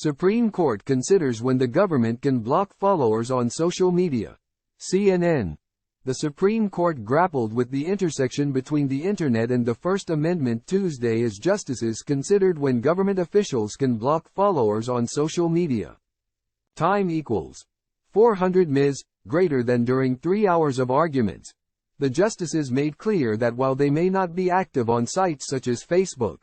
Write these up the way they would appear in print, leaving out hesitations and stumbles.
Supreme Court considers when the government can block followers on social media. CNN. The Supreme Court grappled with the intersection between the Internet and the First Amendment Tuesday as justices considered when government officials can block followers on social media. Time equals 400 ms, greater than during 3 hours of arguments. The justices made clear that while they may not be active on sites such as Facebook,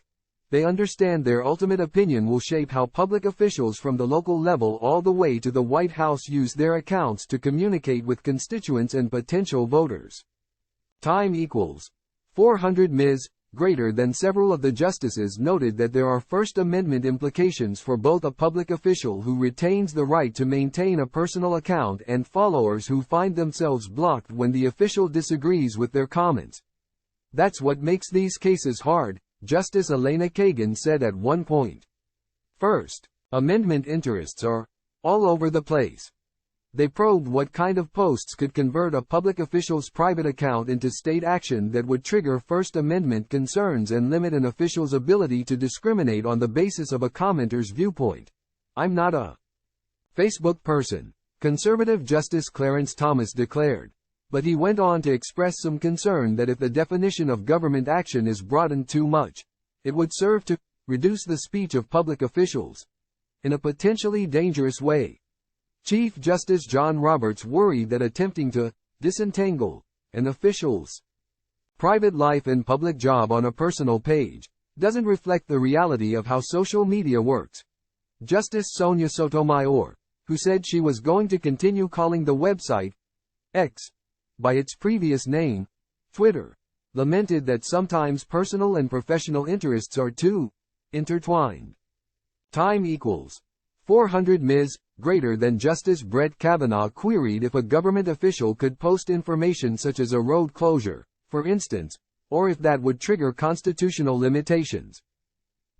they understand their ultimate opinion will shape how public officials from the local level all the way to the White House use their accounts to communicate with constituents and potential voters. Time equals 400 ms, greater than. Several of the justices noted that there are First Amendment implications for both a public official who retains the right to maintain a personal account and followers who find themselves blocked when the official disagrees with their comments. That's what makes these cases hard, Justice Elena Kagan said at one point. First Amendment interests are all over the place. They probed what kind of posts could convert a public official's private account into state action that would trigger First Amendment concerns and limit an official's ability to discriminate on the basis of a commenter's viewpoint. I'm not a Facebook person, conservative Justice Clarence Thomas declared. But he went on to express some concern that if the definition of government action is broadened too much, it would serve to reduce the speech of public officials in a potentially dangerous way. Chief Justice John Roberts worried that attempting to disentangle an official's private life and public job on a personal page doesn't reflect the reality of how social media works. Justice Sonia Sotomayor, who said she was going to continue calling the website X by its previous name, Twitter, lamented that sometimes personal and professional interests are too intertwined. Time equals 400 ms, greater than. Justice Brett Kavanaugh queried if a government official could post information such as a road closure, for instance, or if that would trigger constitutional limitations.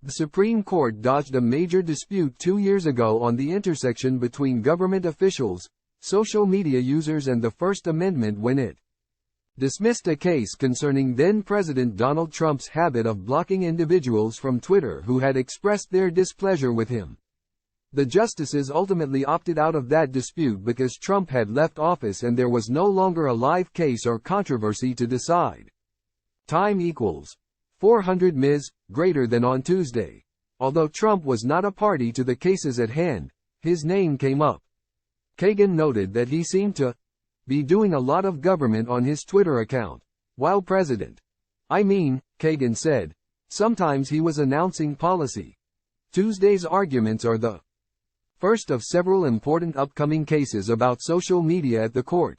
The Supreme Court dodged a major dispute 2 years ago on the intersection between government officials, social media users and the First Amendment when it dismissed a case concerning then-President Donald Trump's habit of blocking individuals from Twitter who had expressed their displeasure with him. The justices ultimately opted out of that dispute because Trump had left office and there was no longer a live case or controversy to decide. Time equals 400 ms, greater than. On Tuesday, although Trump was not a party to the cases at hand, his name came up. Kagan noted that he seemed to be doing a lot of government on his Twitter account while president. I mean, Kagan said, sometimes he was announcing policy. Tuesday's arguments are the first of several important upcoming cases about social media at the court.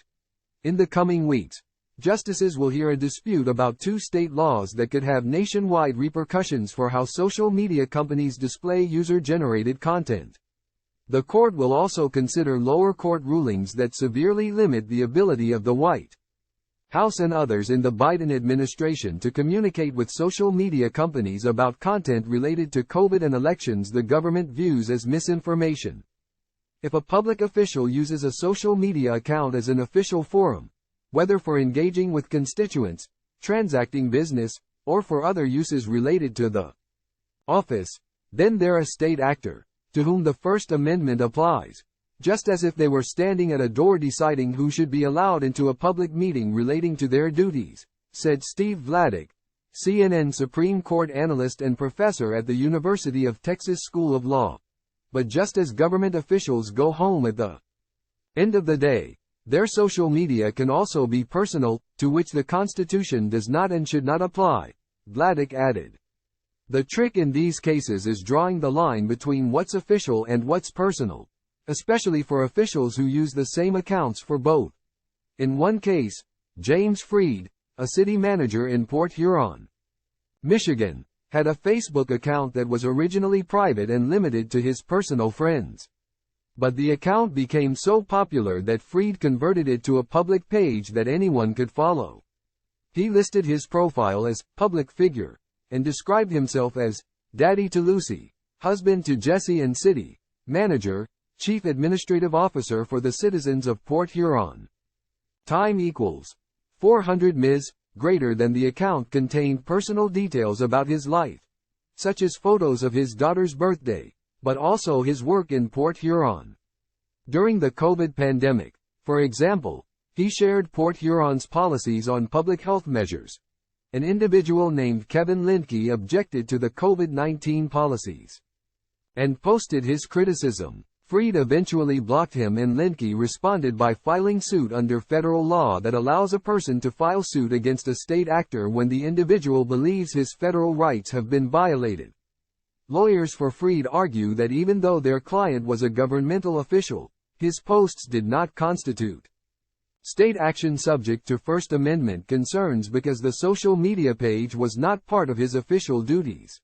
In the coming weeks, justices will hear a dispute about 2 state laws that could have nationwide repercussions for how social media companies display user-generated content. The court will also consider lower court rulings that severely limit the ability of the White House and others in the Biden administration to communicate with social media companies about content related to COVID and elections the government views as misinformation. If a public official uses a social media account as an official forum, whether for engaging with constituents, transacting business, or for other uses related to the office, then they're a state actor, to whom the First Amendment applies, just as if they were standing at a door deciding who should be allowed into a public meeting relating to their duties, said Steve Vladeck, CNN Supreme Court analyst and professor at the University of Texas School of Law. But just as government officials go home at the end of the day, their social media can also be personal, to which the Constitution does not and should not apply, Vladeck added. The trick in these cases is drawing the line between what's official and what's personal, especially for officials who use the same accounts for both. In one case, James Freed, a city manager in Port Huron, Michigan, had a Facebook account that was originally private and limited to his personal friends. But the account became so popular that Freed converted it to a public page that anyone could follow. He listed his profile as public figure and described himself as Daddy to Lucy, husband to Jesse and city manager, chief administrative officer for the citizens of Port Huron. Time equals 400 ms, greater than. The account contained personal details about his life, such as photos of his daughter's birthday, but also his work in Port Huron. During the COVID pandemic, for example, he shared Port Huron's policies on public health measures. An individual named Kevin Lindke objected to the COVID-19 policies and posted his criticism. Freed eventually blocked him, and Lindke responded by filing suit under federal law that allows a person to file suit against a state actor when the individual believes his federal rights have been violated. Lawyers for Freed argue that even though their client was a governmental official, his posts did not constitute state action subject to First Amendment concerns because the social media page was not part of his official duties.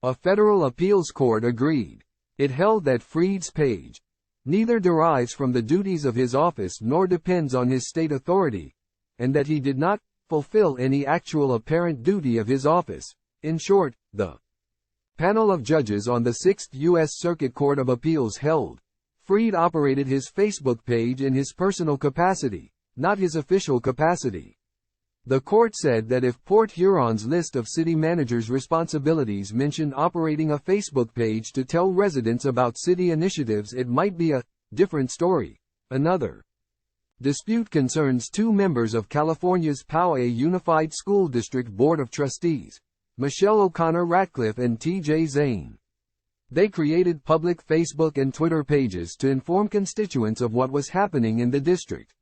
A federal appeals court agreed. It held that Freed's page neither derives from the duties of his office nor depends on his state authority, and that he did not fulfill any actual apparent duty of his office. In short, the panel of judges on the 6th U.S. Circuit Court of Appeals held Freed operated his Facebook page in his personal capacity, not his official capacity. The court said that if Port Huron's list of city managers' responsibilities mentioned operating a Facebook page to tell residents about city initiatives, it might be a different story. Another dispute concerns two members of California's Poway Unified School District Board of Trustees, Michelle O'Connor Ratcliffe and T.J. Zane. They created public Facebook and Twitter pages to inform constituents of what was happening in the district.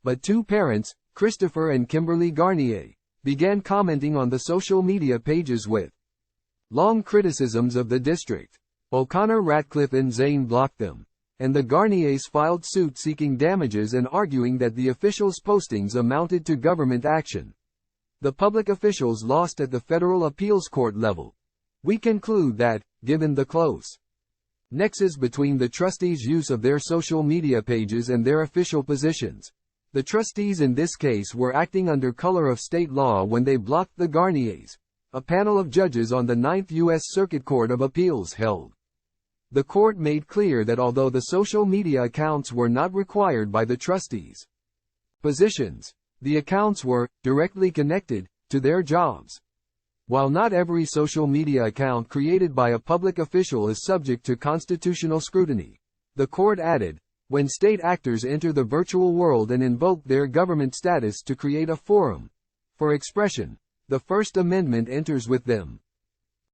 But two parents, Christopher and Kimberly Garnier, began commenting on the social media pages with long criticisms of the district. O'Connor Ratcliffe and Zane blocked them, and the Garniers filed suit seeking damages and arguing that the officials' postings amounted to government action. The public officials lost at the federal appeals court level. We conclude that, given the close nexus between the trustees' use of their social media pages and their official positions, the trustees in this case were acting under color of state law when they blocked the Garniers, a panel of judges on the 9th U.S. Circuit Court of Appeals held. The court made clear that although the social media accounts were not required by the trustees' positions, the accounts were directly connected to their jobs. While not every social media account created by a public official is subject to constitutional scrutiny, the court added, when state actors enter the virtual world and invoke their government status to create a forum for expression, the First Amendment enters with them.